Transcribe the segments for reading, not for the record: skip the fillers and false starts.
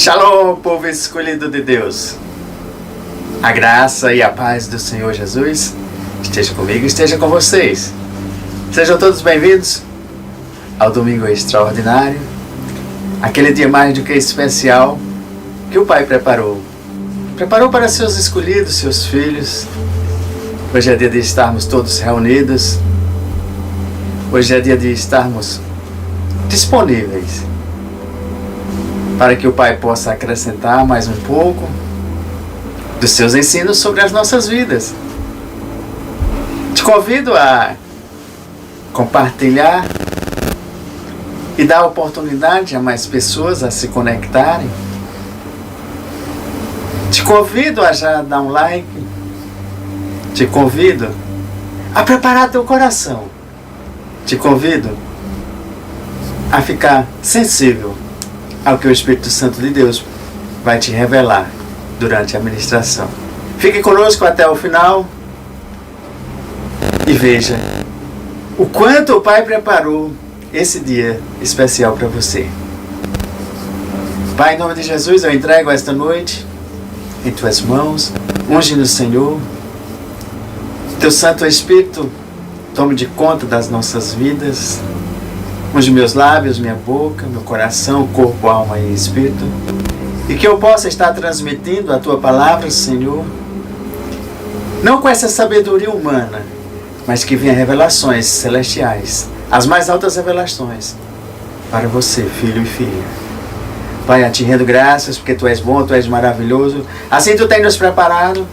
Shalom, povo escolhido de Deus. A graça e a paz do Senhor Jesus esteja comigo e esteja com vocês. Sejam todos bem-vindos ao Domingo Extraordinário, aquele dia mais do que especial que o Pai preparou para seus escolhidos, seus filhos. Hoje é dia de estarmos todos reunidos. Hoje é dia de estarmos disponíveis para que o Pai possa acrescentar mais um pouco dos seus ensinos sobre as nossas vidas. Te convido a compartilhar e dar oportunidade a mais pessoas a se conectarem. Te convido a já dar um like. Te convido a preparar teu coração. Te convido a ficar sensível ao que o Espírito Santo de Deus vai te revelar durante a ministração. Fique conosco até o final e veja o quanto o Pai preparou esse dia especial para você. Pai, em nome de Jesus, eu entrego esta noite em tuas mãos. Unge-nos, Senhor. Teu Santo Espírito tome de conta das nossas vidas. Unge meus lábios, minha boca, meu coração, corpo, alma e espírito. E que eu possa estar transmitindo a Tua palavra, Senhor, não com essa sabedoria humana, mas que venha revelações celestiais, as mais altas revelações, para você, filho e filha. Pai, a Ti rendo graças, porque Tu és bom, Tu és maravilhoso. Assim Tu tens nos preparado,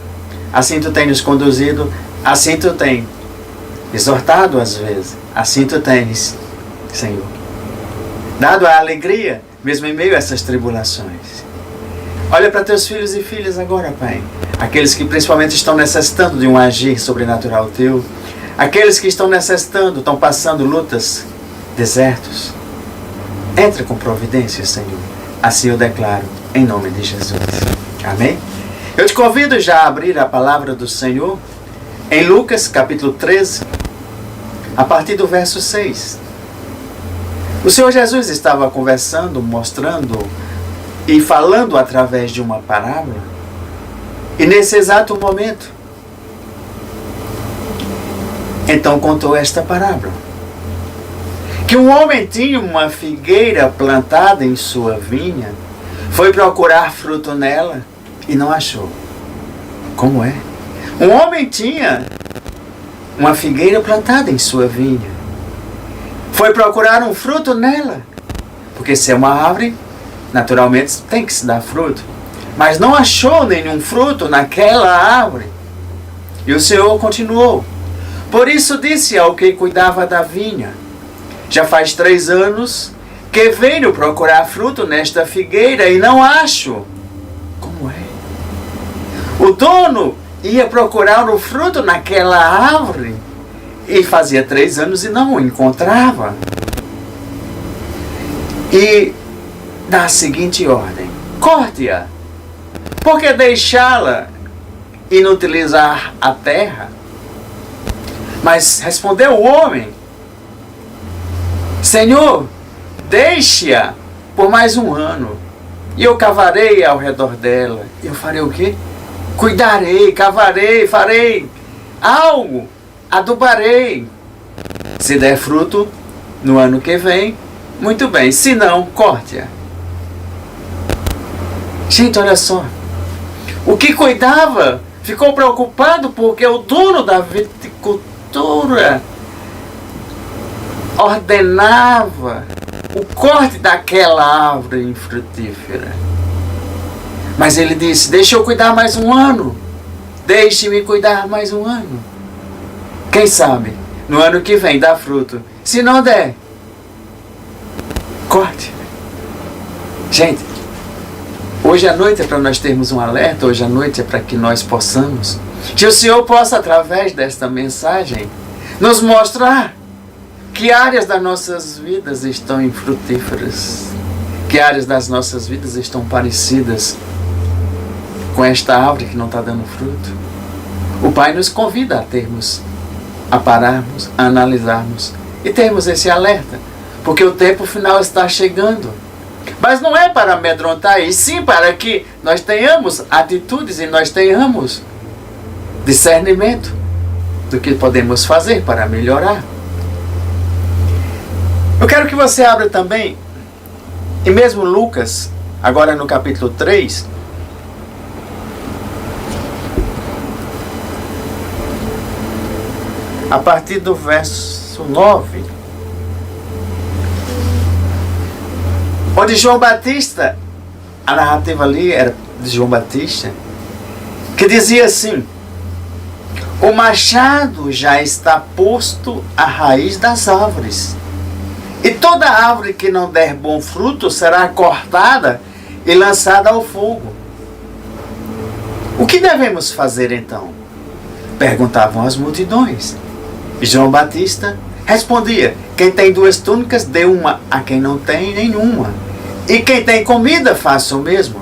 assim Tu tens nos conduzido, assim Tu tens exortado às vezes, assim Tu tens, Senhor, dado a alegria, mesmo em meio a essas tribulações. Olha para teus filhos e filhas agora, Pai. Aqueles que principalmente estão necessitando de um agir sobrenatural Teu. Aqueles que estão necessitando, estão passando lutas, desertos. Entra com providência, Senhor. Assim eu declaro, em nome de Jesus. Amém? Eu te convido já a abrir a palavra do Senhor em Lucas capítulo 13, a partir do verso 6. O Senhor Jesus estava conversando, mostrando e falando através de uma parábola. E nesse exato momento, então contou esta parábola. Que um homem tinha uma figueira plantada em sua vinha, foi procurar fruto nela e não achou. Como é? Um homem tinha uma figueira plantada em sua vinha. Foi procurar um fruto nela. Porque se é uma árvore, naturalmente tem que se dar fruto. Mas não achou nenhum fruto naquela árvore. E o Senhor continuou. Por isso disse ao que cuidava da vinha: já faz 3 anos que venho procurar fruto nesta figueira e não acho. Como é? O dono ia procurar o fruto naquela árvore e fazia 3 anos e não o encontrava. E dá a seguinte ordem: corte-a, porque deixá-la inutilizar a terra? Mas respondeu o homem: Senhor, deixe-a por mais 1 ano, e eu cavarei ao redor dela. Eu farei o quê? Cuidarei, cavarei, farei algo, adubarei. Se der fruto no ano que vem, muito bem. Se não, corte-a. Gente, olha só. O que cuidava ficou preocupado porque o dono da viticultura ordenava o corte daquela árvore infrutífera. Mas ele disse: deixa eu cuidar mais 1 ano. Deixe-me cuidar mais 1 ano. Quem sabe, no ano que vem dá fruto. Se não der, corte. Gente, hoje à noite é para nós termos um alerta. Hoje à noite é para que nós possamos, que o Senhor possa, através desta mensagem, nos mostrar que áreas das nossas vidas estão infrutíferas, que áreas das nossas vidas estão parecidas com esta árvore que não está dando fruto. O Pai nos convida a pararmos, a analisarmos e termos esse alerta, porque o tempo final está chegando. Mas não é para amedrontar, e sim para que nós tenhamos atitudes e nós tenhamos discernimento do que podemos fazer para melhorar. Eu quero que você abra também, e mesmo Lucas, agora no capítulo 3, a partir do verso 9, onde João Batista, a narrativa ali era de João Batista, que dizia assim: o machado já está posto à raiz das árvores, e toda árvore que não der bom fruto será cortada e lançada ao fogo. O que devemos fazer então? Perguntavam as multidões. E João Batista respondia: quem tem 2 túnicas, dê uma a quem não tem nenhuma. E quem tem comida, faça o mesmo.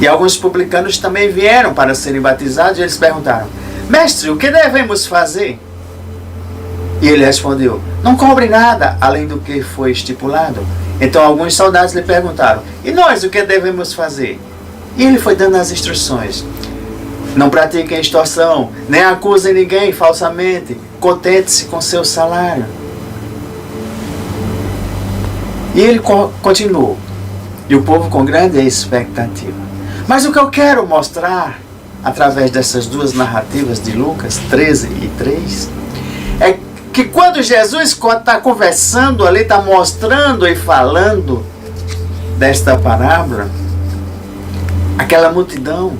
E alguns publicanos também vieram para serem batizados, e eles perguntaram: mestre, o que devemos fazer? E ele respondeu: não cobre nada além do que foi estipulado. Então alguns soldados lhe perguntaram: e nós, o que devemos fazer? E ele foi dando as instruções: não pratiquem extorsão, nem acusem ninguém falsamente, contente-se com seu salário. E ele continuou, e o povo com grande expectativa. Mas o que eu quero mostrar, através dessas 2 narrativas de Lucas 13 e 3, é que quando Jesus está conversando ali, está mostrando e falando desta parábola, aquela multidão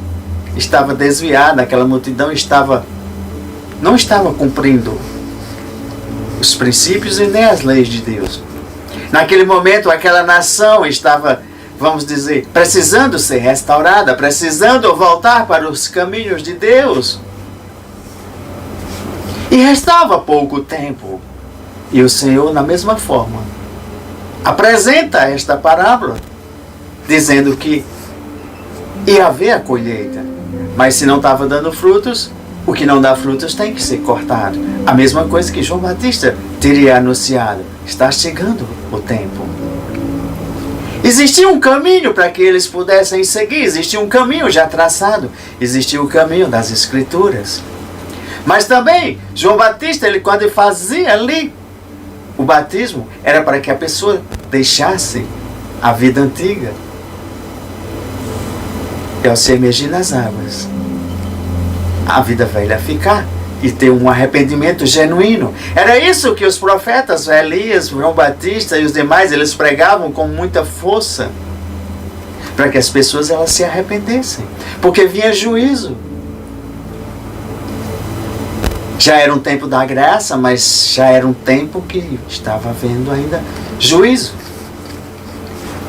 estava desviada, aquela multidão não estava cumprindo os princípios e nem as leis de Deus. Naquele momento, aquela nação estava, vamos dizer, precisando ser restaurada, precisando voltar para os caminhos de Deus. E restava pouco tempo. E o Senhor, na mesma forma, apresenta esta parábola, dizendo que ia haver a colheita. Mas se não estava dando frutos, o que não dá frutos tem que ser cortado. A mesma coisa que João Batista teria anunciado. Está chegando o tempo. Existia um caminho para que eles pudessem seguir. Existia um caminho já traçado. Existia o caminho das Escrituras. Mas também, João Batista, quando ele fazia ali o batismo, era para que a pessoa deixasse a vida antiga e ao se emergir nas águas, a vida velha ficar e ter um arrependimento genuíno. Era isso que os profetas, Elias, João Batista e os demais, eles pregavam com muita força, para que as pessoas elas se arrependessem, porque vinha juízo. Já era um tempo da graça, mas já era um tempo que estava havendo ainda juízo.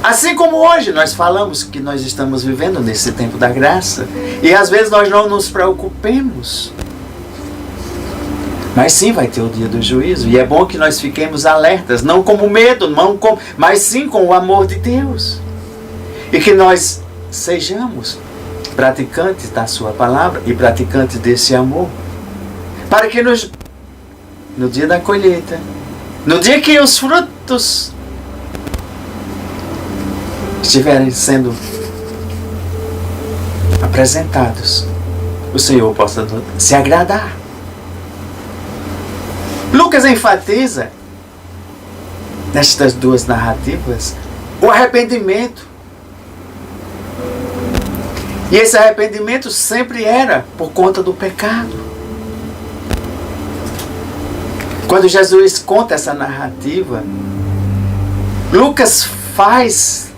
Assim como hoje nós falamos que nós estamos vivendo nesse tempo da graça, e às vezes nós não nos preocupemos. Mas sim vai ter o dia do juízo, e é bom que nós fiquemos alertas, não como medo, mas sim com o amor de Deus. E que nós sejamos praticantes da sua palavra e praticantes desse amor. Para que no dia da colheita, no dia que os frutos estiverem sendo apresentados, o Senhor possa se agradar. Lucas enfatiza nestas 2 narrativas o arrependimento. E esse arrependimento sempre era por conta do pecado. Quando Jesus conta essa narrativa, Lucas faz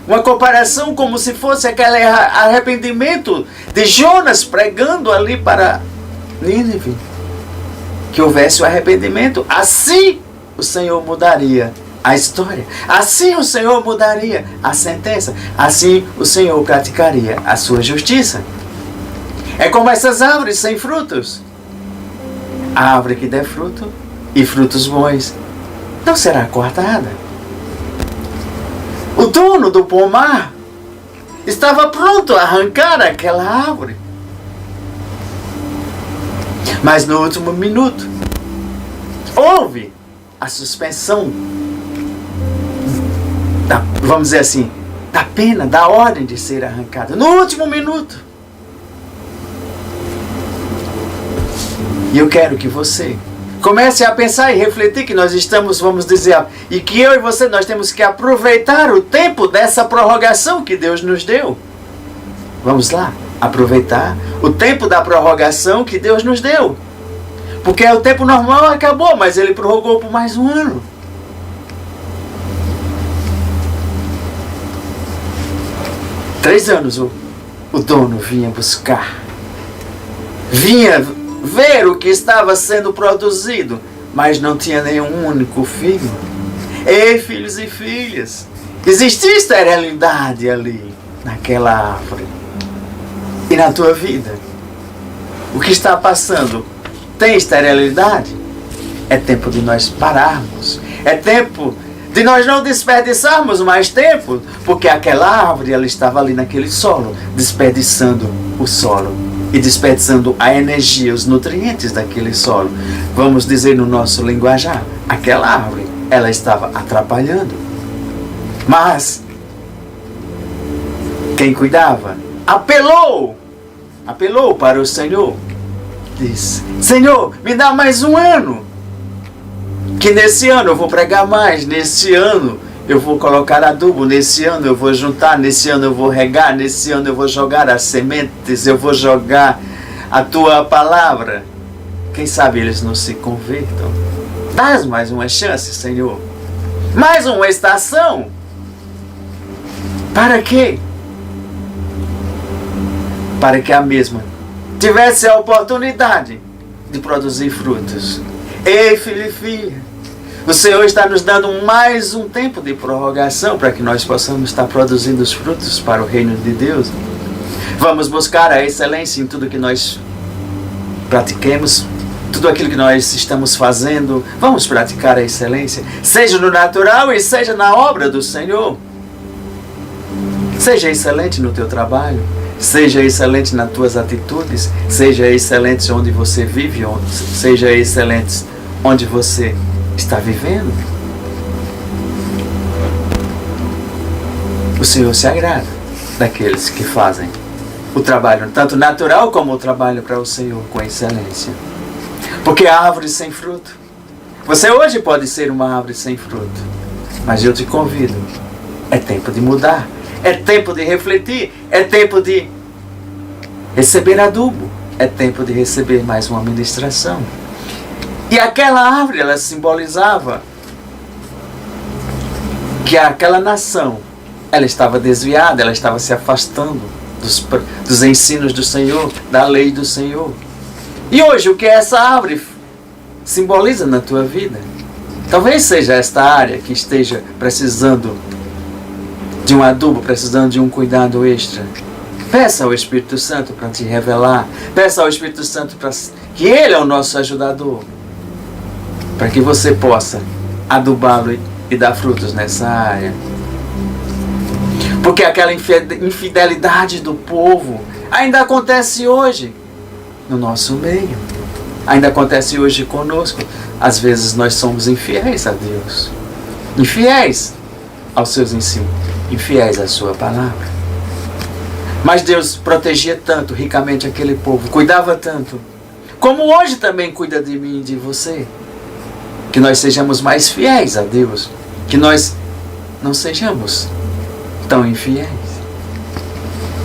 uma comparação como se fosse aquele arrependimento de Jonas pregando ali para Nínive. Que houvesse o arrependimento. Assim o Senhor mudaria a história. Assim o Senhor mudaria a sentença. Assim o Senhor praticaria a sua justiça. É como essas árvores sem frutos. A árvore que der fruto e frutos bons não será cortada. O dono do pomar estava pronto a arrancar aquela árvore. Mas no último minuto, houve a suspensão vamos dizer assim, da pena, da ordem de ser arrancada, no último minuto. E eu quero que você comece a pensar e refletir que nós estamos, vamos dizer, e que eu e você, nós temos que aproveitar o tempo dessa prorrogação que Deus nos deu. Vamos lá, aproveitar o tempo da prorrogação que Deus nos deu. Porque o tempo normal acabou, mas Ele prorrogou por mais um ano. Três anos o dono vinha buscar. Vinha ver o que estava sendo produzido, mas não tinha nenhum único filho. Ei, filhos e filhas, existia esterilidade ali, naquela árvore. E na tua vida, o que está passando tem esterilidade? É tempo de nós pararmos. É tempo de nós não desperdiçarmos mais tempo, porque aquela árvore, ela estava ali naquele solo, desperdiçando o solo e desperdiçando a energia, os nutrientes daquele solo. Vamos dizer no nosso linguajar, aquela árvore, ela estava atrapalhando. Mas quem cuidava apelou para o Senhor. Disse: Senhor, me dá mais um ano, que nesse ano eu vou pregar mais, nesse ano eu vou colocar adubo, nesse ano eu vou juntar, nesse ano eu vou regar, nesse ano eu vou jogar as sementes, eu vou jogar a tua palavra. Quem sabe eles não se convertam. Dás mais uma chance, Senhor. Mais uma estação. Para quê? Para que a mesma tivesse a oportunidade de produzir frutos. Ei, filho e filha, o Senhor está nos dando mais um tempo de prorrogação para que nós possamos estar produzindo os frutos para o reino de Deus. Vamos buscar a excelência em tudo que nós pratiquemos, tudo aquilo que nós estamos fazendo. Vamos praticar a excelência, seja no natural e seja na obra do Senhor. Seja excelente no teu trabalho, seja excelente nas tuas atitudes, seja excelente onde você vive, seja excelente onde você está vivendo. O Senhor se agrada daqueles que fazem o trabalho, tanto natural como o trabalho para o Senhor com excelência. Porque a árvore sem fruto, você hoje pode ser uma árvore sem fruto, mas eu te convido, é tempo de mudar, é tempo de refletir, é tempo de receber adubo, é tempo de receber mais uma ministração. E aquela árvore, ela simbolizava que aquela nação, ela estava desviada, ela estava se afastando dos ensinos do Senhor, da lei do Senhor. E hoje, o que essa árvore simboliza na tua vida? Talvez seja esta área que esteja precisando de um adubo, precisando de um cuidado extra. Peça ao Espírito Santo para te revelar. Peça ao Espírito Santo para que Ele é o nosso ajudador, para que você possa adubá-lo e dar frutos nessa área. Porque aquela infidelidade do povo ainda acontece hoje no nosso meio. Ainda acontece hoje conosco. Às vezes nós somos infiéis a Deus, infiéis aos seus ensinos, infiéis à sua palavra. Mas Deus protegia tanto ricamente aquele povo, cuidava tanto, como hoje também cuida de mim e de você. Que nós sejamos mais fiéis a Deus, que nós não sejamos tão infiéis,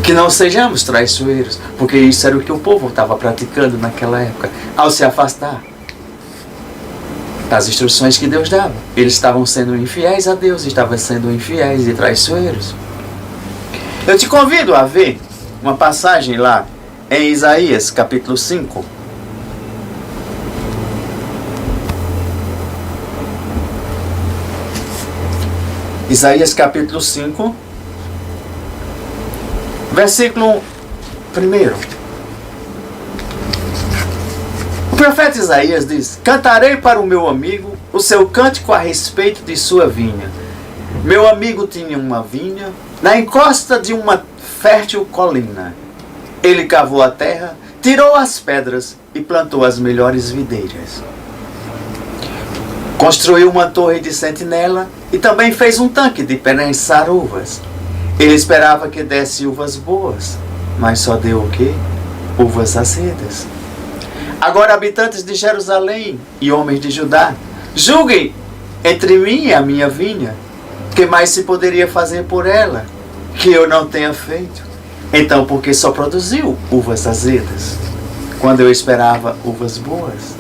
que não sejamos traiçoeiros, porque isso era o que o povo estava praticando naquela época, ao se afastar das instruções que Deus dava. Eles estavam sendo infiéis a Deus, estavam sendo infiéis e traiçoeiros. Eu te convido a ver uma passagem lá em Isaías capítulo 5. Isaías capítulo 5, versículo 1. O profeta Isaías diz: Cantarei para o meu amigo o seu cântico a respeito de sua vinha. Meu amigo tinha uma vinha na encosta de uma fértil colina. Ele cavou a terra, tirou as pedras e plantou as melhores videiras. Construiu uma torre de sentinela e também fez um tanque de prensar uvas. Ele esperava que desse uvas boas, mas só deu o quê? Uvas azedas. Agora, habitantes de Jerusalém e homens de Judá, julguem entre mim e a minha vinha. Que mais se poderia fazer por ela que eu não tenha feito? Então, por que só produziu uvas azedas, quando eu esperava uvas boas?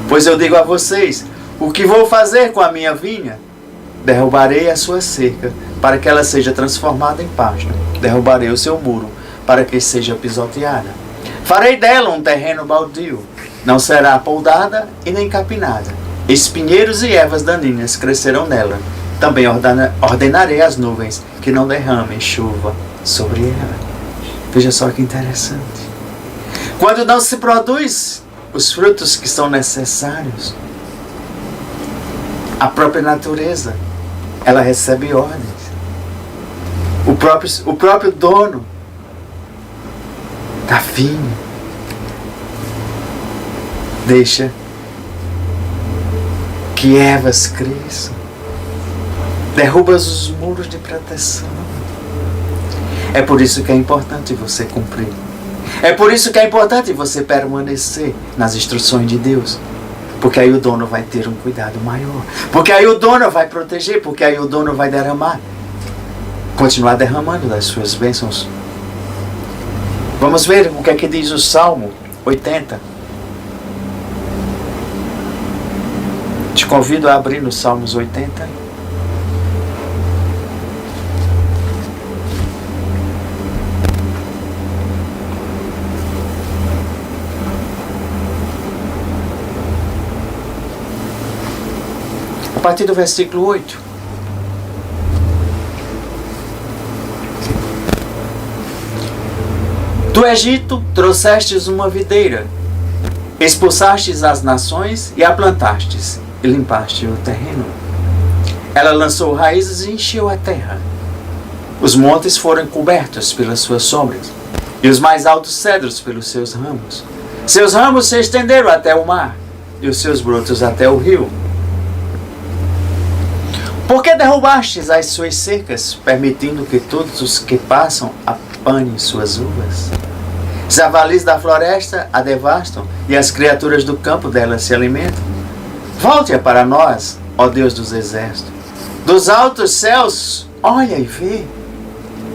Pois eu digo a vocês, o que vou fazer com a minha vinha? Derrubarei a sua cerca, para que ela seja transformada em pasto. Derrubarei o seu muro, para que seja pisoteada. Farei dela um terreno baldio. Não será poldada e nem capinada. Espinheiros e ervas daninhas crescerão nela. Também ordenarei às nuvens que não derramem chuva sobre ela. Veja só que interessante. Quando não se produz os frutos que são necessários, a própria natureza, ela recebe ordens. O próprio dono da vinha deixa que ervas cresçam, derruba os muros de proteção. É por isso que é importante você cumprir. É por isso que é importante você permanecer nas instruções de Deus. Porque aí o dono vai ter um cuidado maior. Porque aí o dono vai proteger. Porque aí o dono vai derramar. Continuar derramando das suas bênçãos. Vamos ver o que é que diz o Salmo 80. Te convido a abrir nos Salmos 80. A partir do versículo 8. Do Egito trouxestes uma videira, expulsastes as nações e a plantastes, e limpaste o terreno. Ela lançou raízes e encheu a terra. Os montes foram cobertos pelas suas sombras, e os mais altos cedros pelos seus ramos. Seus ramos se estenderam até o mar, e os seus brotos até o rio. Por que derrubastes as suas cercas, permitindo que todos os que passam apanhem suas uvas? Javalis da floresta a devastam, e as criaturas do campo dela se alimentam. Volte-a para nós, ó Deus dos exércitos. Dos altos céus, olha e vê.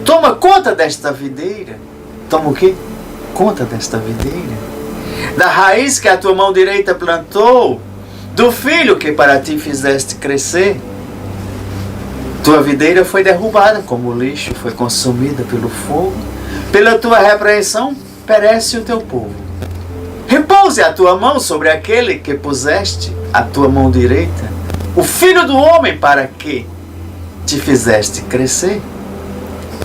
Toma conta desta videira. Toma o quê? Conta desta videira. Da raiz que a tua mão direita plantou, do filho que para ti fizeste crescer. Tua videira foi derrubada como lixo, foi consumida pelo fogo. Pela tua repreensão, perece o teu povo. Repouse a tua mão sobre aquele que puseste a tua mão direita, o filho do homem, para que te fizeste crescer.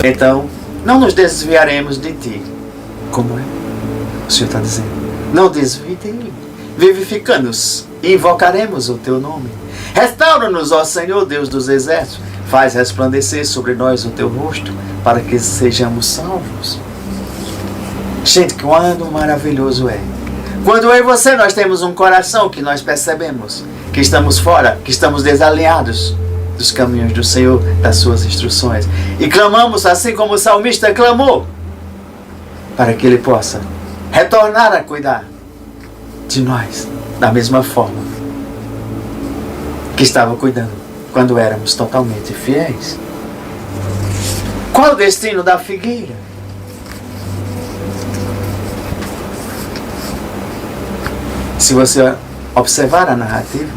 Então, não nos desviaremos de ti. Como é? O Senhor está dizendo, não desvie dele. Vivifica-nos e invocaremos o teu nome. Restaura-nos, ó Senhor Deus dos exércitos. Faz resplandecer sobre nós o teu rosto, para que sejamos salvos. Gente, quando maravilhoso é. Quando eu e você, nós temos um coração que nós percebemos que estamos fora, que estamos desalinhados dos caminhos do Senhor, das suas instruções. E clamamos assim como o salmista clamou, para que Ele possa retornar a cuidar de nós, da mesma forma que estava cuidando quando éramos totalmente fiéis. Qual é o destino da figueira? Se você observar a narrativa,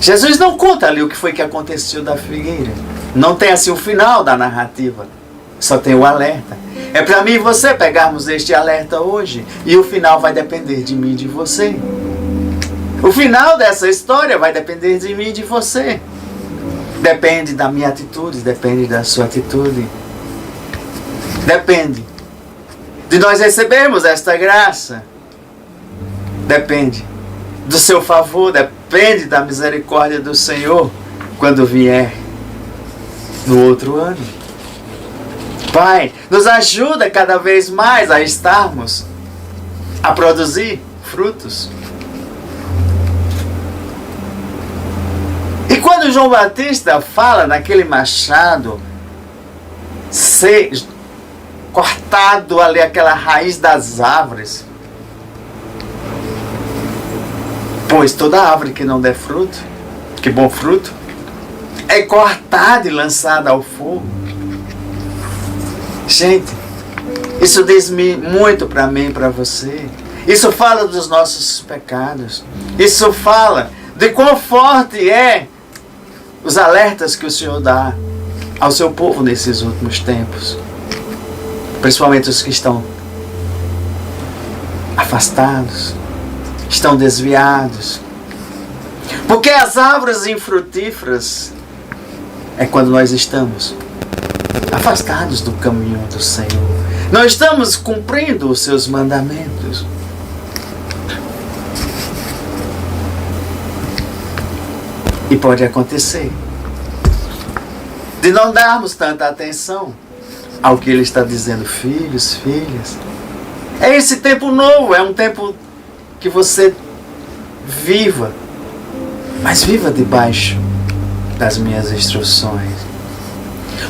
Jesus não conta ali o que foi que aconteceu da figueira. Não tem assim o final da narrativa. Só tem o alerta. É para mim e você pegarmos este alerta hoje. E o final vai depender de mim e de você. O final dessa história vai depender de mim e de você. Depende da minha atitude, depende da sua atitude. Depende de nós recebermos esta graça. Depende do seu favor, depende da misericórdia do Senhor quando vier no outro ano. Pai, nos ajuda cada vez mais a estarmos, a produzir frutos. E quando quando João Batista fala naquele machado ser cortado ali aquela raiz das árvores, pois toda árvore que não der fruto, que bom fruto, é cortada e lançada ao fogo. Gente, isso diz muito para mim e para você. Isso fala dos nossos pecados. Isso fala de quão forte é os alertas que o Senhor dá ao seu povo nesses últimos tempos. Principalmente os que estão afastados, estão desviados. Porque as árvores infrutíferas é quando nós estamos afastados do caminho do Senhor. Não estamos cumprindo os seus mandamentos. E pode acontecer de não darmos tanta atenção ao que Ele está dizendo, filhos, filhas. É esse tempo novo, é um tempo que você viva, mas viva debaixo das minhas instruções.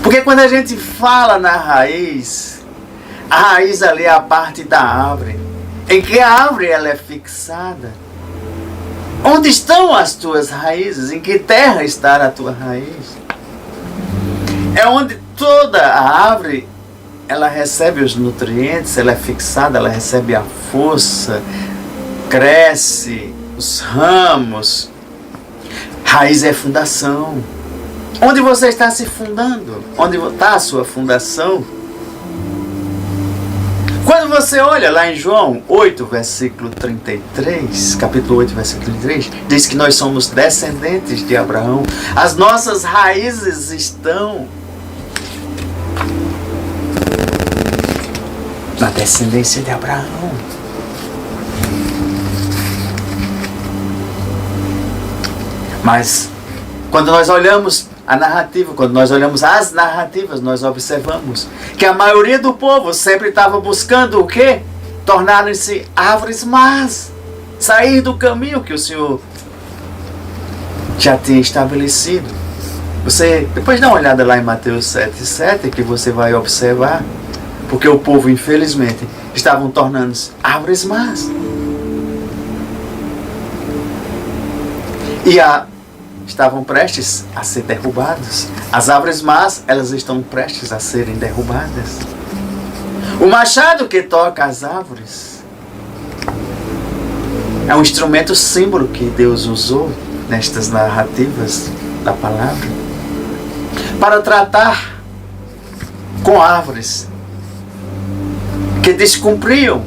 Porque quando a gente fala na raiz, a raiz ali é a parte da árvore, em que a árvore ela é fixada. Onde estão as tuas raízes? Em que terra está a tua raiz? É onde toda a árvore ela recebe os nutrientes, ela é fixada, ela recebe a força, cresce, os ramos. Raiz é fundação. Onde você está se fundando? Onde está a sua fundação? Quando você olha lá em João 8, versículo 33, capítulo 8, versículo 33, diz que nós somos descendentes de Abraão. As nossas raízes estão na descendência de Abraão. Mas quando nós olhamos a narrativa, quando nós olhamos as narrativas, nós observamos que a maioria do povo sempre estava buscando o quê? Tornarem-se árvores más, sair do caminho que o Senhor já tinha estabelecido. Você depois dá uma olhada lá em Mateus 7:7, que você vai observar, porque o povo, infelizmente, estavam tornando-se árvores más. E estavam prestes a ser derrubados. As árvores más, elas estão prestes a serem derrubadas. O machado que toca as árvores é um instrumento símbolo que Deus usou nestas narrativas da palavra para tratar com árvores que descumpriam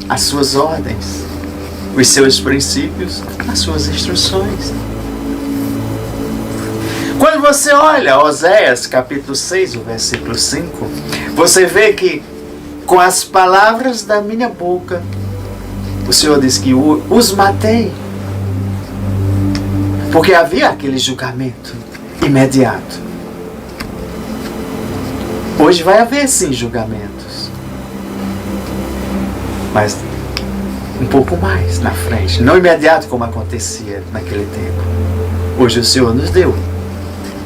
as suas ordens, os seus princípios, as suas instruções. Quando você olha Oséias capítulo 6, o versículo 5, você vê que com as palavras da minha boca, o Senhor diz que os matei. Porque havia aquele julgamento imediato. Hoje vai haver sim julgamentos. Mas um pouco mais na frente. Não imediato como acontecia naquele tempo. Hoje o Senhor nos deu,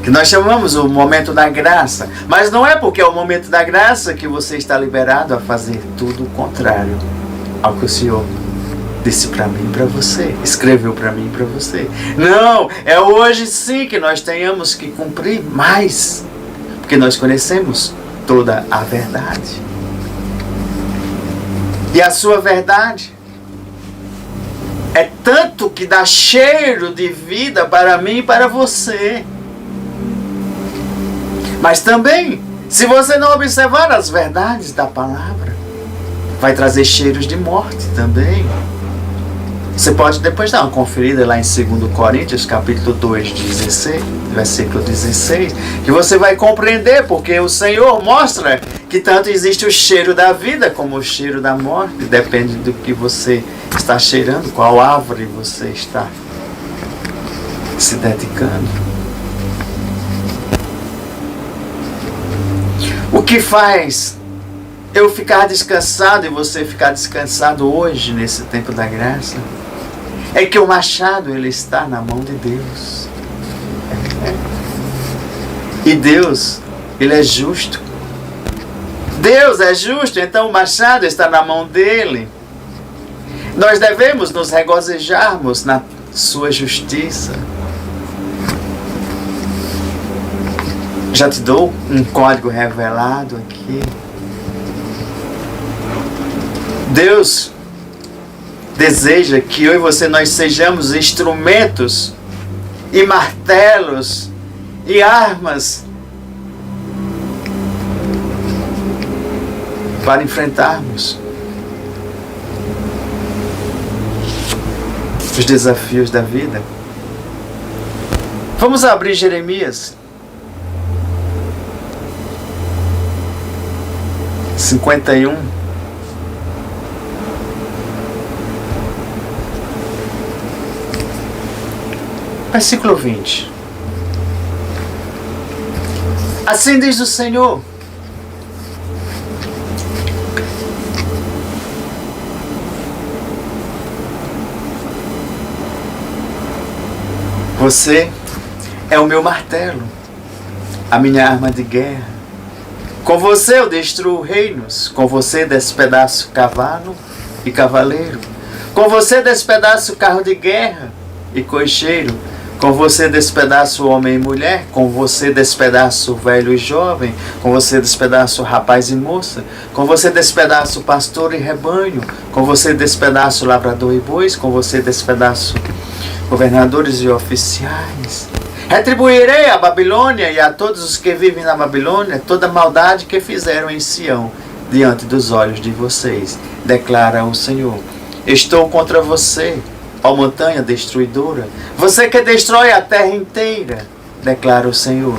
que nós chamamos o momento da graça. Mas não é porque é o momento da graça que você está liberado a fazer tudo o contrário ao que o Senhor disse para mim e para você, escreveu para mim e para você. Não, é hoje sim que nós tenhamos que cumprir mais, porque nós conhecemos toda a verdade. E a sua verdade é tanto que dá cheiro de vida para mim e para você. Mas também, se você não observar as verdades da palavra, vai trazer cheiros de morte também. Você pode depois dar uma conferida lá em 2 Coríntios, capítulo 2, 16, versículo 16, que você vai compreender, porque o Senhor mostra que tanto existe o cheiro da vida como o cheiro da morte. Depende do que você está cheirando, qual árvore você está se dedicando. O que faz eu ficar descansado e você ficar descansado hoje, nesse tempo da graça, é que o machado ele está na mão de Deus. E Deus, Ele é justo. Deus é justo, então o machado está na mão dele. Nós devemos nos regozijarmos na sua justiça. Já te dou um código revelado aqui. Deus deseja que eu e você nós sejamos instrumentos e martelos e armas para enfrentarmos os desafios da vida. Vamos abrir Jeremias 51. Versículo 20. Assim diz o Senhor: você é o meu martelo, a minha arma de guerra. Com você eu destruo reinos, com você despedaço cavalo e cavaleiro. Com você despedaço carro de guerra e cocheiro. Com você despedaço homem e mulher, com você despedaço velho e jovem, com você despedaço rapaz e moça, com você despedaço pastor e rebanho, com você despedaço lavrador e bois, com você despedaço governadores e oficiais. Retribuirei a Babilônia e a todos os que vivem na Babilônia toda a maldade que fizeram em Sião diante dos olhos de vocês, declara o Senhor. Estou contra você, ó montanha destruidora, você que destrói a terra inteira, declara o Senhor.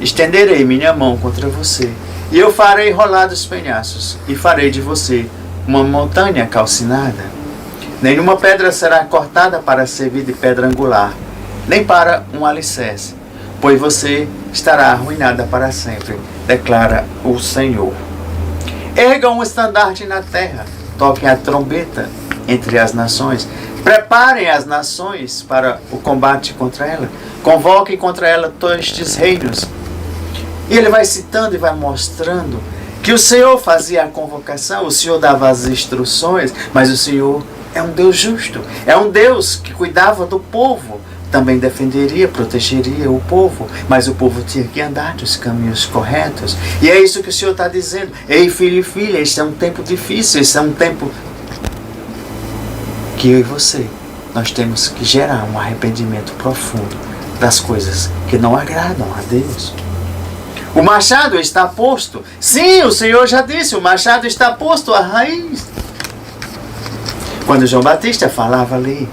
Estenderei minha mão contra você, e eu farei rolar dos penhascos, e farei de você uma montanha calcinada. Nenhuma pedra será cortada para servir de pedra angular, nem para um alicerce, pois você estará arruinada para sempre, declara o Senhor. Ergam um estandarte na terra, toquem a trombeta entre as nações, preparem as nações para o combate contra ela, convoquem contra ela todos estes reinos. E ele vai citando e vai mostrando que o Senhor fazia a convocação, o Senhor dava as instruções, mas o Senhor é um Deus justo, é um Deus que cuidava do povo, também defenderia, protegeria o povo, mas o povo tinha que andar dos caminhos corretos. E é isso que o Senhor está dizendo. Ei, filho e filha, este é um tempo difícil, este é um tempo que eu e você, nós temos que gerar um arrependimento profundo das coisas que não agradam a Deus. O machado está posto. Sim, o Senhor já disse, o machado está posto à raiz. Quando João Batista falava ali,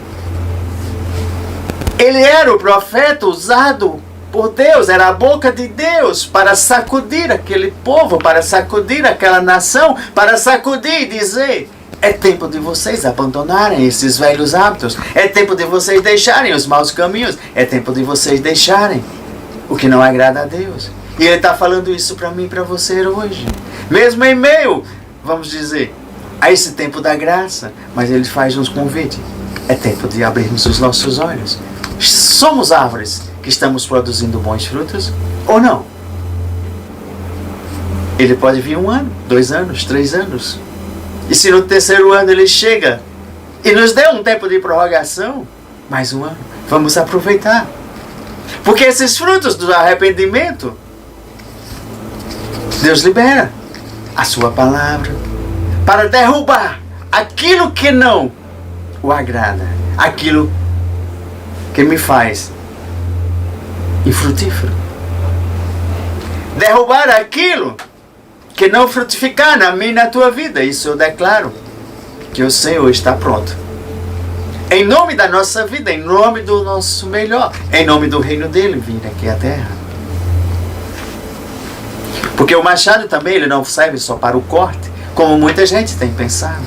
ele era o profeta usado por Deus, era a boca de Deus para sacudir aquele povo, para sacudir aquela nação, para sacudir e dizer: é tempo de vocês abandonarem esses velhos hábitos, é tempo de vocês deixarem os maus caminhos, é tempo de vocês deixarem o que não agrada a Deus. E ele está falando isso para mim e para você hoje, mesmo em meio, vamos dizer, a esse tempo da graça, mas ele faz uns convites. É tempo de abrirmos os nossos olhos. Somos árvores que estamos produzindo bons frutos ou não? Ele pode vir 1 ano, 2 anos, 3 anos. E se no 3º ano ele chega e nos deu um tempo de prorrogação, mais 1 ano, vamos aproveitar. Porque esses frutos do arrependimento, Deus libera a sua palavra para derrubar aquilo que não o agrada, aquilo que me faz infrutífero. Derrubar aquilo que não frutificar na minha e na tua vida. Isso eu declaro que o Senhor está pronto. Em nome da nossa vida, em nome do nosso melhor, em nome do reino dele vir aqui à terra. Porque o machado também ele não serve só para o corte, como muita gente tem pensado.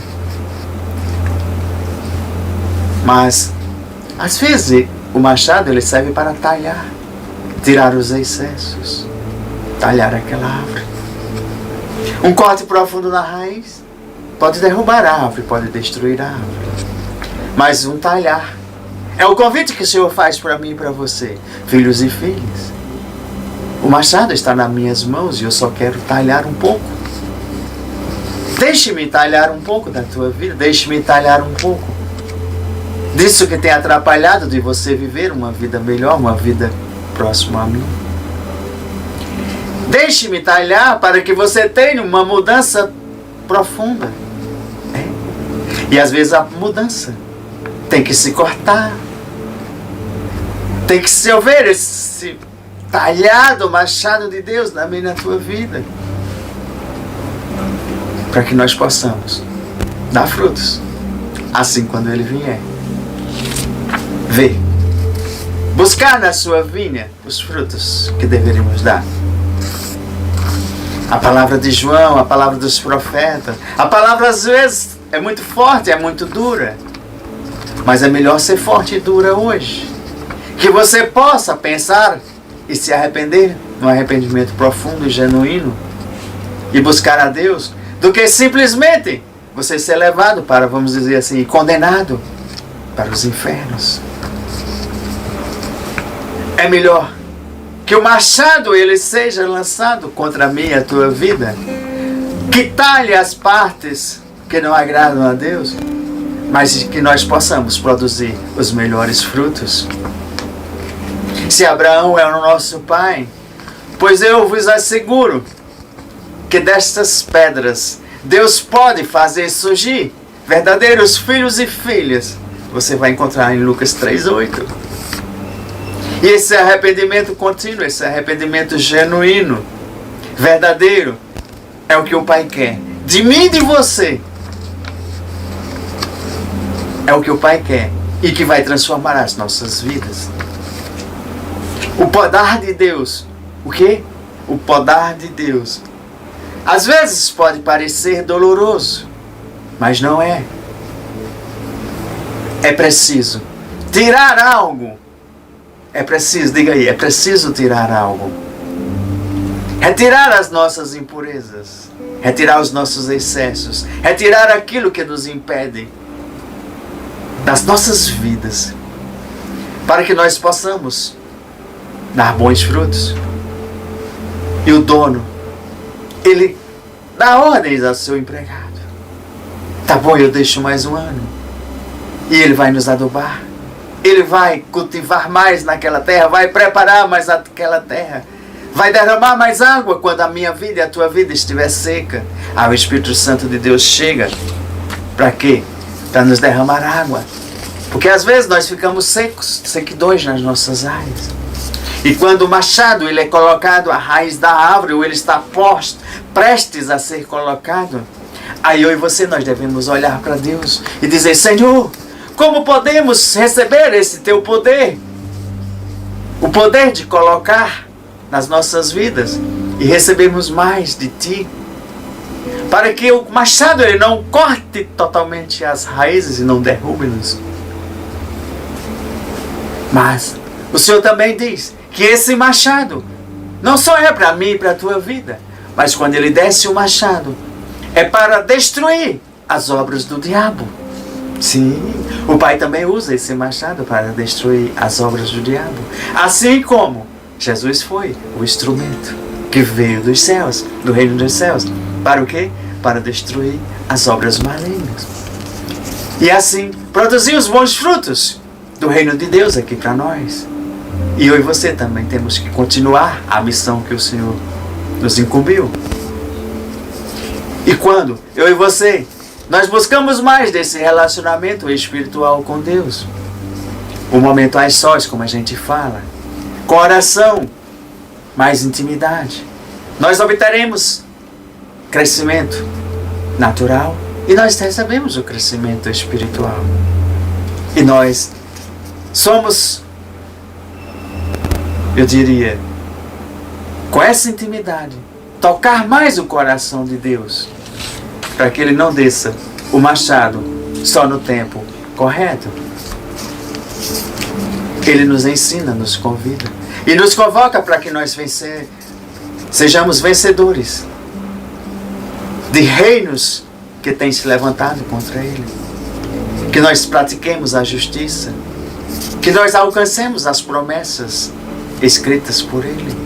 Mas às vezes o machado ele serve para talhar, tirar os excessos, talhar aquela árvore. Um corte profundo na raiz pode derrubar a árvore, pode destruir a árvore. Mas um talhar É o convite que o Senhor faz para mim e para você, filhos e filhas. O machado está nas minhas mãos e eu só quero talhar um pouco. Deixe-me talhar um pouco da tua vida, deixe-me talhar um pouco disso que tem atrapalhado de você viver uma vida melhor, uma vida próxima a mim. Deixe-me talhar para que você tenha uma mudança profunda. E às vezes a mudança tem que se cortar. Tem que se ouvir esse talhado machado de Deus na minha e na tua vida. Para que nós possamos dar frutos. Assim quando Ele vier. Vê. Buscar na sua vinha os frutos que deveríamos dar. A palavra de João, a palavra dos profetas. A palavra às vezes é muito forte, é muito dura. Mas é melhor ser forte e dura hoje. Que você possa pensar e se arrepender, num arrependimento profundo e genuíno. E buscar a Deus. Do que simplesmente você ser levado para, vamos dizer assim, condenado para os infernos. É melhor que o machado ele seja lançado contra mim e a tua vida, que talhe as partes que não agradam a Deus, mas que nós possamos produzir os melhores frutos. Se Abraão é o nosso pai, pois eu vos asseguro que destas pedras Deus pode fazer surgir verdadeiros filhos e filhas. Você vai encontrar em Lucas 3:8. E esse arrependimento contínuo, esse arrependimento genuíno, verdadeiro, é o que o Pai quer. De mim e de você. É o que o Pai quer. E que vai transformar as nossas vidas. O podar de Deus. O quê? O podar de Deus. Às vezes pode parecer doloroso. Mas não é. É preciso tirar algo. É preciso, diga aí, é preciso tirar algo. Retirar as nossas impurezas. Retirar os nossos excessos. Retirar aquilo que nos impede das nossas vidas. Para que nós possamos dar bons frutos. E o dono, ele dá ordens ao seu empregado. Tá bom, eu deixo mais um ano. E ele vai nos adubar. Ele vai cultivar mais naquela terra, vai preparar mais aquela terra, vai derramar mais água quando a minha vida e a tua vida estiver seca. O Espírito Santo de Deus chega. Para quê? Para nos derramar água. Porque às vezes nós ficamos secos, sequidões nas nossas áreas. E quando o machado ele é colocado à raiz da árvore, ou ele está prestes a ser colocado, aí eu e você nós devemos olhar para Deus e dizer: Senhor, como podemos receber esse teu poder? O poder de colocar nas nossas vidas e recebermos mais de ti. Para que o machado ele não corte totalmente as raízes e não derrube-nos. Mas o Senhor também diz que esse machado não só é para mim e para a tua vida, mas quando ele desce o machado, é para destruir as obras do diabo. Sim, o Pai também usa esse machado para destruir as obras do diabo. Assim como Jesus foi o instrumento que veio dos céus, do reino dos céus. Para o quê? Para destruir as obras malignas. E assim, produzir os bons frutos do reino de Deus aqui para nós. E eu e você também temos que continuar a missão que o Senhor nos incumbiu. E quando eu e você nós buscamos mais desse relacionamento espiritual com Deus, o momento às sós, como a gente fala, com oração, mais intimidade, nós obteremos crescimento natural e nós recebemos o crescimento espiritual. E nós somos, eu diria, com essa intimidade, tocar mais o coração de Deus, para que Ele não desça o machado só no tempo correto. Ele nos ensina, nos convida e nos convoca para que nós sejamos vencedores de reinos que têm se levantado contra Ele. Que nós pratiquemos a justiça, que nós alcancemos as promessas escritas por Ele.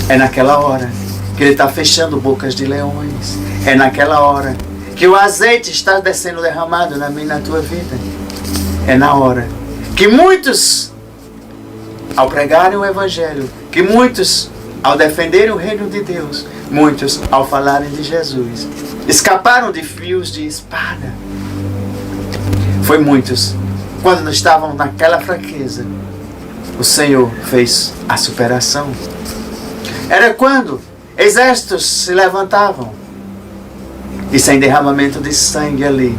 É naquela hora que Ele está fechando bocas de leões. É naquela hora que o azeite está descendo derramado na minha e na tua vida. É na hora que muitos, ao pregarem o Evangelho, que muitos, ao defenderem o reino de Deus, muitos, ao falarem de Jesus, escaparam de fios de espada. Foi muitos, quando estavam naquela fraqueza, o Senhor fez a superação. Era quando exércitos se levantavam e sem derramamento de sangue ali,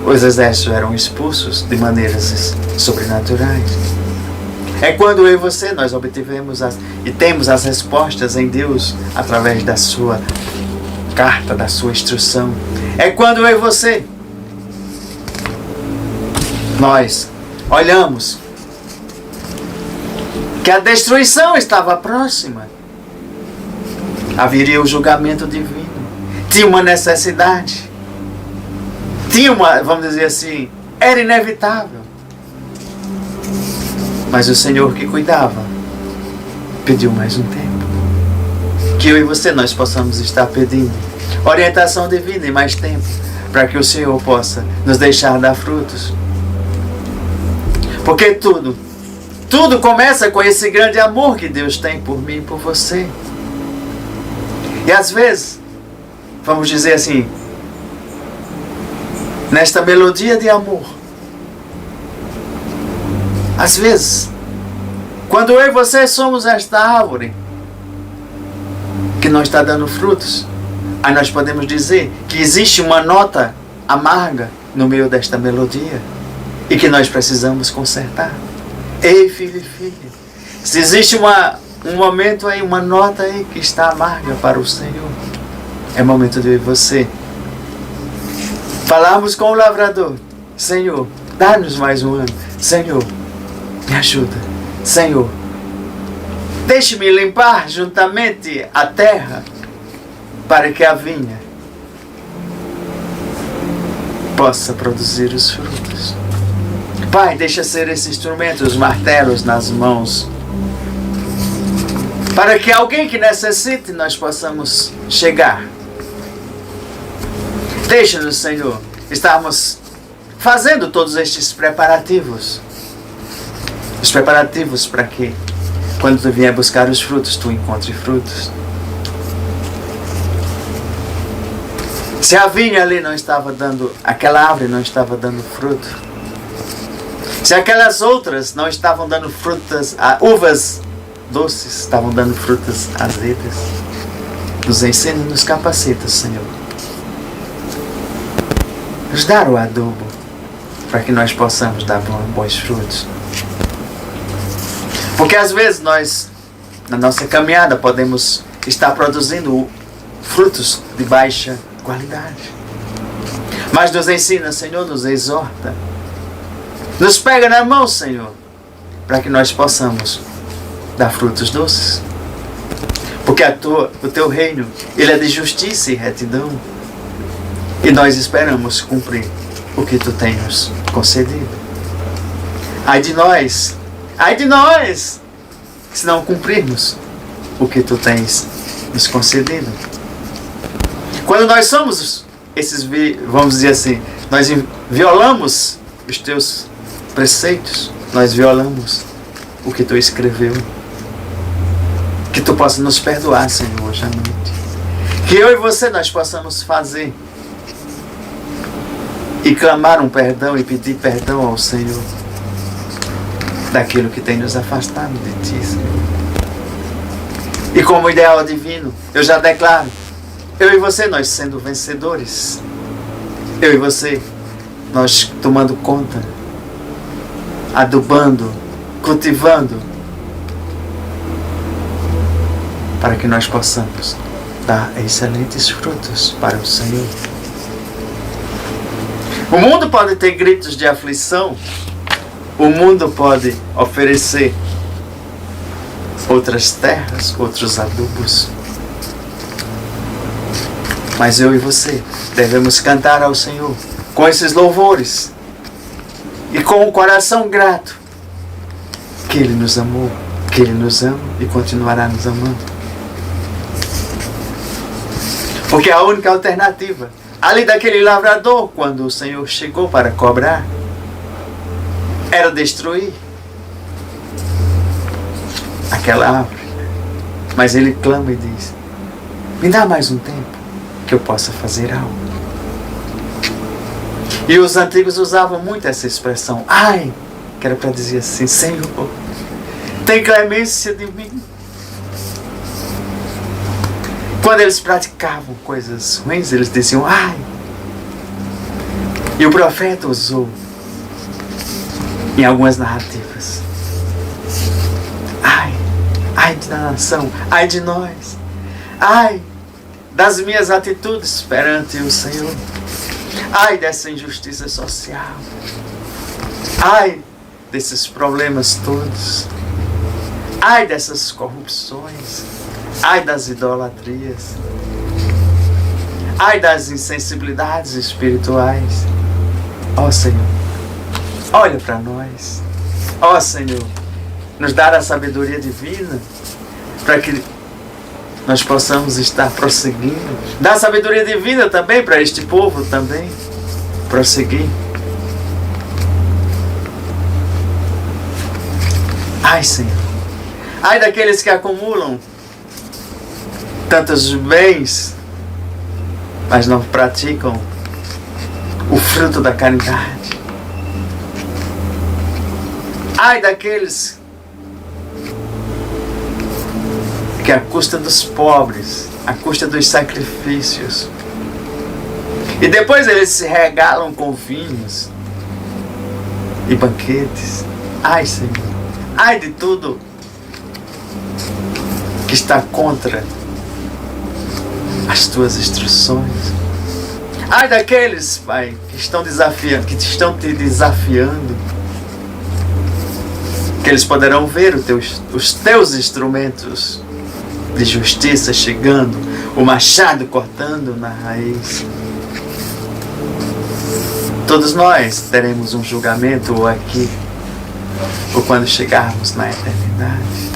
os exércitos eram expulsos de maneiras sobrenaturais. É quando eu e você nós obtivemos e temos as respostas em Deus através da sua carta, da sua instrução. É quando eu e você nós olhamos que a destruição estava próxima. Haveria o julgamento divino. Tinha uma necessidade. Tinha uma, vamos dizer assim, era inevitável. Mas o Senhor que cuidava pediu mais um tempo. Que eu e você nós possamos estar pedindo orientação divina e mais tempo para que o Senhor possa nos deixar dar frutos. Porque tudo começa com esse grande amor que Deus tem por mim e por você. E às vezes, vamos dizer assim, nesta melodia de amor, às vezes, quando eu e você somos esta árvore que não está dando frutos, aí nós podemos dizer que existe uma nota amarga no meio desta melodia e que nós precisamos consertar. Ei, filho e filha, se existe um momento aí, uma nota aí que está amarga para o Senhor, é momento de eu e você falarmos com o lavrador: Senhor, dá-nos mais um ano. Senhor, me ajuda. Senhor, deixe-me limpar juntamente a terra para que a vinha possa produzir os frutos. Pai, deixa ser esse instrumento, os martelos nas mãos, para que alguém que necessite nós possamos chegar. Deixa-nos, Senhor, estarmos fazendo todos estes preparativos. Os preparativos para que, quando tu vier buscar os frutos, tu encontre frutos. Se a vinha ali não estava dando, aquela árvore não estava dando fruto, se aquelas outras não estavam dando frutas, uvas doces, estavam dando frutas azedas, nos ensina e nos capacita, Senhor. Nos dar o adubo para que nós possamos dar bons frutos. Porque às vezes nós, na nossa caminhada, podemos estar produzindo frutos de baixa qualidade. Mas nos ensina, Senhor, nos exorta. Nos pega na mão, Senhor, para que nós possamos dar frutos doces. Porque o teu reino, ele é de justiça e retidão. E nós esperamos cumprir o que tu tens nos concedido. Ai de nós, se não cumprirmos o que tu tens nos concedido. Quando nós somos esses, vamos dizer assim, nós violamos os teus preceitos, nós violamos o que tu escreveu. Que tu possa nos perdoar, Senhor, hoje à noite. Que eu e você nós possamos fazer e clamar um perdão e pedir perdão ao Senhor daquilo que tem nos afastado de ti, Senhor. E como ideal divino, eu já declaro, eu e você nós sendo vencedores, eu e você nós tomando conta, adubando, cultivando, para que nós possamos dar excelentes frutos para o Senhor. O mundo pode ter gritos de aflição, o mundo pode oferecer outras terras, outros adubos, mas eu e você devemos cantar ao Senhor com esses louvores e com um coração grato que Ele nos amou, que Ele nos ama e continuará nos amando. Porque a única alternativa, ali daquele lavrador, quando o Senhor chegou para cobrar, era destruir aquela árvore. Mas ele clama e diz: me dá mais um tempo que eu possa fazer algo. E os antigos usavam muito essa expressão, ai, que era para dizer assim: Senhor, tem clemência de mim. Quando eles praticavam coisas ruins, eles diziam ai. E o profeta usou em algumas narrativas: ai da nação, ai de nós, ai das minhas atitudes perante o Senhor, ai dessa injustiça social, ai desses problemas todos, ai dessas corrupções, ai das idolatrias, ai das insensibilidades espirituais. Ó Senhor, olha para nós. Ó Senhor, nos dar a sabedoria divina para que nós possamos estar prosseguindo. Dá sabedoria divina também para este povo também prosseguir. Ai, Senhor, ai daqueles que acumulam tantos bens, mas não praticam o fruto da caridade. Ai daqueles que à custa dos pobres, à custa dos sacrifícios, e depois eles se regalam com vinhos e banquetes. Ai, Senhor, ai de tudo que está contra as tuas instruções. Ai daqueles, Pai, que estão te desafiando, que eles poderão ver os teus instrumentos de justiça chegando, o machado cortando na raiz. Todos nós teremos um julgamento, ou aqui, ou quando chegarmos na eternidade.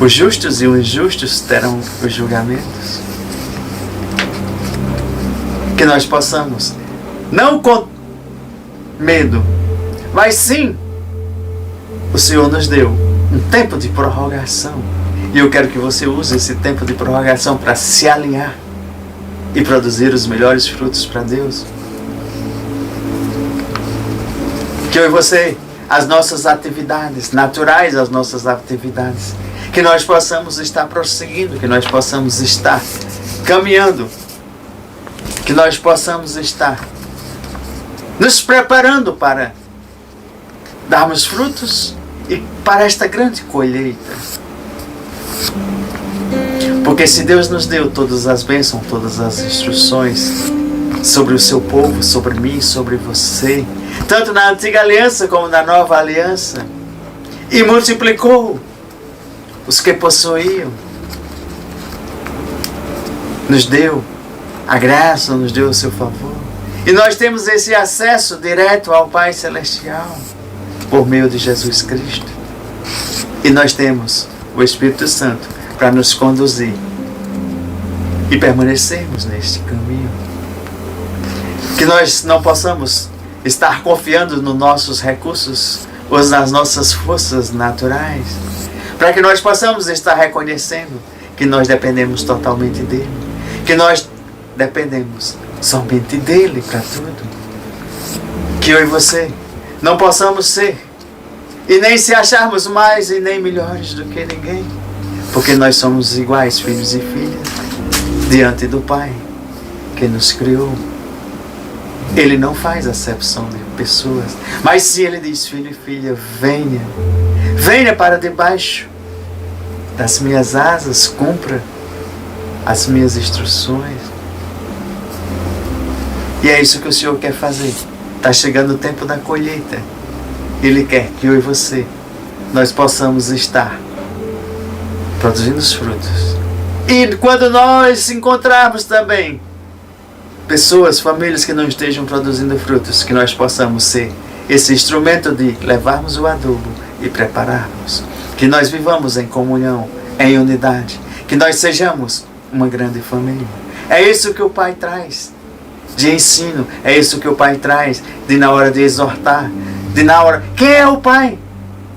Os justos e os injustos terão os julgamentos. Que nós possamos, não com medo, mas sim, o Senhor nos deu um tempo de prorrogação. E eu quero que você use esse tempo de prorrogação para se alinhar e produzir os melhores frutos para Deus. Que eu e você, as nossas atividades, naturais as nossas atividades, que nós possamos estar prosseguindo, que nós possamos estar caminhando, que nós possamos estar nos preparando para darmos frutos e para esta grande colheita. Porque se Deus nos deu todas as bênçãos, todas as instruções sobre o seu povo, sobre mim, sobre você, tanto na antiga aliança como na nova aliança, e multiplicou os que possuíam, nos deu a graça, nos deu o seu favor, e nós temos esse acesso direto ao Pai Celestial por meio de Jesus Cristo, e nós temos o Espírito Santo para nos conduzir e permanecermos neste caminho. Que nós não possamos estar confiando nos nossos recursos ou nas nossas forças naturais, para que nós possamos estar reconhecendo que nós dependemos totalmente dele, que nós dependemos somente dele para tudo. Que eu e você não possamos ser e nem se acharmos mais e nem melhores do que ninguém, porque nós somos iguais, filhos e filhas, diante do Pai que nos criou. Ele não faz acepção de pessoas, mas se Ele diz: filho e filha, venha, venha para debaixo das minhas asas, cumpra as minhas instruções. E é isso que o Senhor quer fazer. Está chegando o tempo da colheita. Ele quer que eu e você, nós possamos estar produzindo os frutos. E quando nós encontrarmos também pessoas, famílias que não estejam produzindo frutos, que nós possamos ser esse instrumento de levarmos o adubo e prepararmos. Que nós vivamos em comunhão, em unidade. Que nós sejamos uma grande família. É isso que o Pai traz de ensino. É isso que o Pai traz de na hora de exortar. Quem é o Pai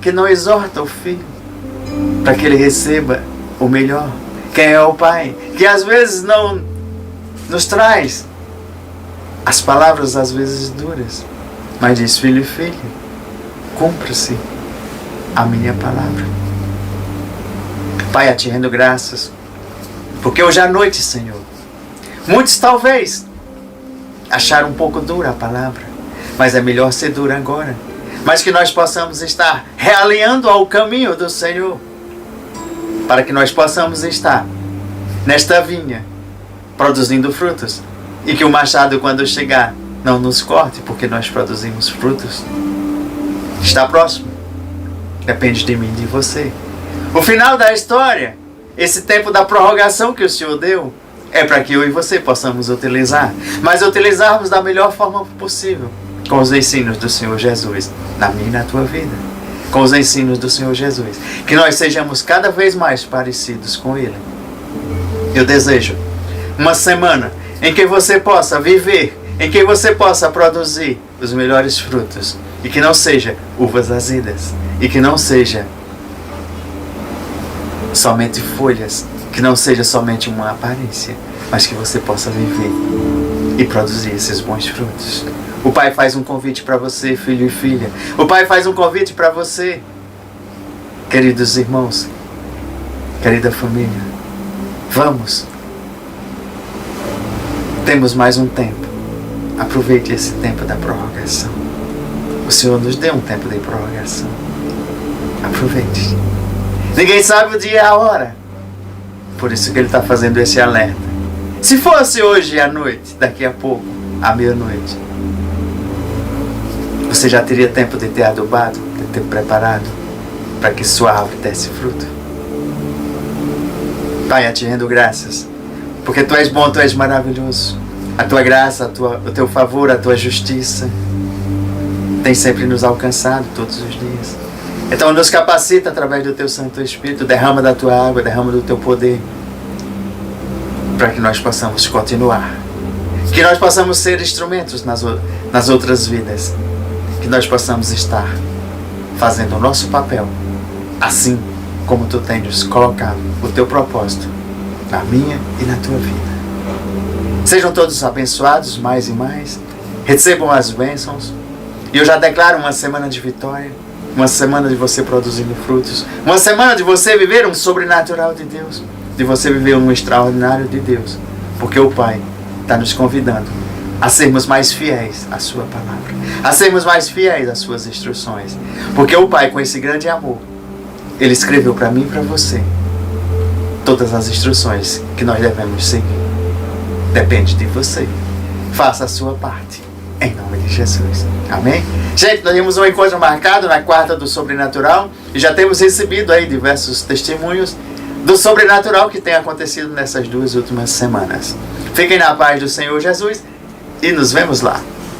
que não exorta o Filho para que ele receba o melhor? Quem é o Pai que às vezes não nos traz as palavras às vezes duras, mas diz: filho e filha, cumpra-se a minha palavra. Pai, a Ti rendo graças, porque hoje à noite, Senhor, muitos talvez acharam um pouco dura a palavra, mas é melhor ser dura agora. Mas que nós possamos estar realinhando ao caminho do Senhor, para que nós possamos estar nesta vinha, produzindo frutos, e que o machado, quando chegar, não nos corte, porque nós produzimos frutos. Está próximo. Depende de mim e de você. O final da história, esse tempo da prorrogação que o Senhor deu, é para que eu e você possamos utilizar, mas utilizarmos da melhor forma possível, com os ensinos do Senhor Jesus, na minha e na tua vida. Com os ensinos do Senhor Jesus. Que nós sejamos cada vez mais parecidos com Ele. Eu desejo uma semana em que você possa viver, em que você possa produzir os melhores frutos, e que não seja uvas azidas, e que não seja somente folhas, que não seja somente uma aparência, mas que você possa viver e produzir esses bons frutos. O Pai faz um convite para você, filho e filha. O Pai faz um convite para você, queridos irmãos, querida família. Vamos. Temos mais um tempo. Aproveite esse tempo da prorrogação. O Senhor nos deu um tempo de prorrogação. Aproveite. Ninguém sabe o dia e a hora. Por isso que Ele está fazendo esse alerta. Se fosse hoje à noite, daqui a pouco, à meia-noite, você já teria tempo de ter adubado, de ter preparado para que sua árvore desse fruto. Pai, eu te rendo graças, porque Tu és bom, Tu és maravilhoso. A Tua graça, o Teu favor, a Tua justiça tem sempre nos alcançado todos os dias. Então nos capacita através do Teu Santo Espírito, derrama da Tua água, derrama do Teu poder, para que nós possamos continuar. Que nós possamos ser instrumentos nas outras vidas. Que nós possamos estar fazendo o nosso papel, assim como Tu tens colocado o Teu propósito na minha e na Tua vida. Sejam todos abençoados mais e mais. Recebam as bênçãos. E eu já declaro uma semana de vitória, uma semana de você produzindo frutos, uma semana de você viver um sobrenatural de Deus, de você viver um extraordinário de Deus, porque o Pai está nos convidando a sermos mais fiéis à Sua palavra, a sermos mais fiéis às Suas instruções, porque o Pai, com esse grande amor, Ele escreveu para mim e para você todas as instruções que nós devemos seguir. Depende de você. Faça a sua parte, em nome de Jesus. Amém? Gente, nós temos um encontro marcado na quarta do Sobrenatural, e já temos recebido aí diversos testemunhos do sobrenatural que tem acontecido nessas 2 últimas semanas. Fiquem na paz do Senhor Jesus e nos vemos lá.